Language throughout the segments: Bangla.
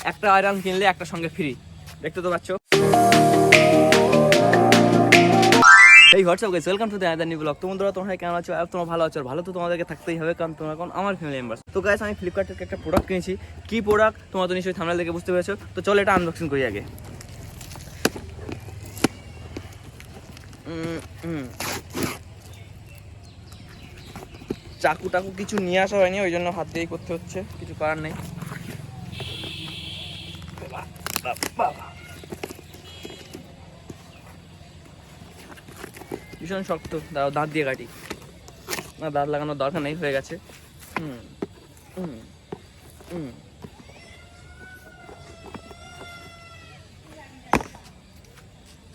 একটা আয়রন কিনলে একটা সঙ্গে ফ্রি, দেখতে তো পাচ্ছ। এই WhatsApp guys, welcome to the other new blog. তোমরা কেমন আছো? আর তোমরা ভালো আছো? আর ভালো তো তোমাদেরকে থাকতেই হবে, কারণ তোমরা এখন আমার ফ্যামিলি মেম্বার্স। তো গাইস, আমি ফ্লিপকার্ট থেকে একটা প্রোডাক্ট কিনেছি। কি প্রোডাক্ট তোমরা তো নিশ্চয়ই থাম্বনেল দেখে বুঝতে পেরেছো। তো চলো এটা আনবক্সিং করি আগে। চাকু টাকু কিছু নিয়ে আসা হয়নি, ওই জন্য হাত দিয়েই করতে হচ্ছে, কিছু করার নেই। ভীষণ শক্ত, দাঁড়াও দাঁত দিয়ে কাটি। না, দাঁত লাগানোর দরকার নেই, হয়ে গেছে।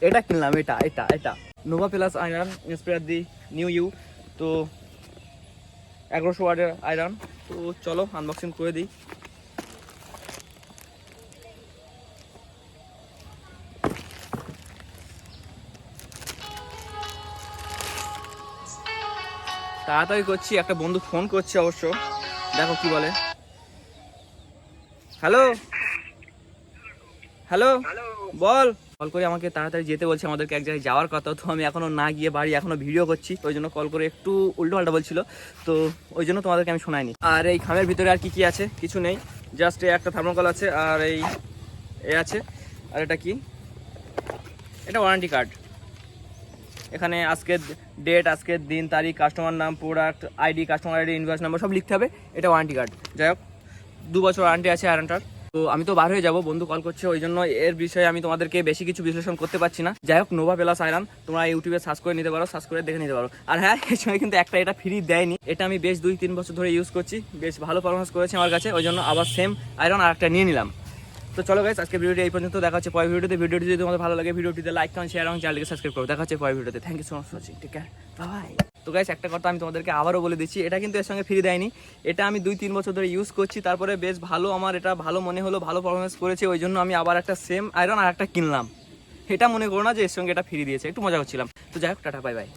এটা কিনলাম, এটা এটা এটা Nova plus iron inspire the new you. তো 1100 ওয়াটের আয়রন। তো চলো আনবক্সিং করে দিই। তাড়াতাড়ি করছি, একটা বন্ধু ফোন করছে অবশ্য, দেখো কি বলে। হ্যালো হ্যালো, বল। কল করে আমাকে তাড়াতাড়ি যেতে বলছে, আমাদেরকে এক জায়গায় যাওয়ার কথা। তো আমি এখনো না গিয়ে বাড়ি এখনো ভিডিও করছি, ওই জন্য কল করে একটু উল্টো বলছিল। তো ওই জন্য তোমাদেরকে আমি শোনাইনি। আর এই খামের ভিতরে আর কি কি আছে? কিছু নেই, জাস্ট একটা থার্মোকল আছে, আর এই আছে। আর এটা কি? এটা ওয়ারেন্টি কার্ড। এখানে আজকের ডেট, আজকের দিন, তারিখ, কাস্টমার নাম, product ID, customer ID, invoice number সব লিখতে হবে। এটা ওয়ারেন্টি কার্ড। যাই হোক, 2 বছর ওয়ারেন্টি আছে আয়রনটার। তো আমি তো বার হয়ে যাবো, বন্ধু কল করছে, ওই জন্য এর বিষয়ে আমি তোমাদেরকে বেশি কিছু বিশ্লেষণ করতে পারছি না। যাই হোক, নোভা প্লাস আয়রন তোমরা ইউটিউবে সার্চ করে নিতে পারো, সার্চ করে দেখে নিতে পারো। আর হ্যাঁ, এর সময় কিন্তু একটা এটা ফ্রি দেয়নি। এটা আমি বেশ 2-3 বছর ধরে ইউজ করছি, বেশ ভালো পারফরমেন্স করেছে আমার কাছে, ওই জন্য আবার সেম আয়রন আর একটা নিয়ে নিলাম। তো চলো গাইস, আজকে ভিডিওটি এই পর্যন্ত। দেখা হচ্ছে পরের ভিডিওতে। ভিডিওটি যদি তোমাদের ভালো লাগে, ভিডিওটিতে লাইক, কমেন্ট, শেয়ার এবং চ্যানেলকে সাবস্ক্রাইব করো। দেখা হচ্ছে পরের ভিডিওতে। Thank you so much for watching, take care, bye. তো গাইস, একটা কথা আমি তোমাদেরকে আবারও বলে দিচ্ছি, এটা কিন্তু এর সঙ্গে ফ্রি দেয়নি। এটা আমি 2-3 বছর ধরে ইউজ করছি, তারপরে বেশ ভালো, আমার এটা ভালো মনে হলো, ভালো পারফরমেন্স করেছে, ওই জন্য আমি আবার একটা সেম আয়রন আর একটা কিনলাম। এটা মনে করো না যে এর সঙ্গে এটা ফ্রি দিয়েছে, একটু মজা করছিলাম। তো যাই হোক, টাটা, বাই বাই।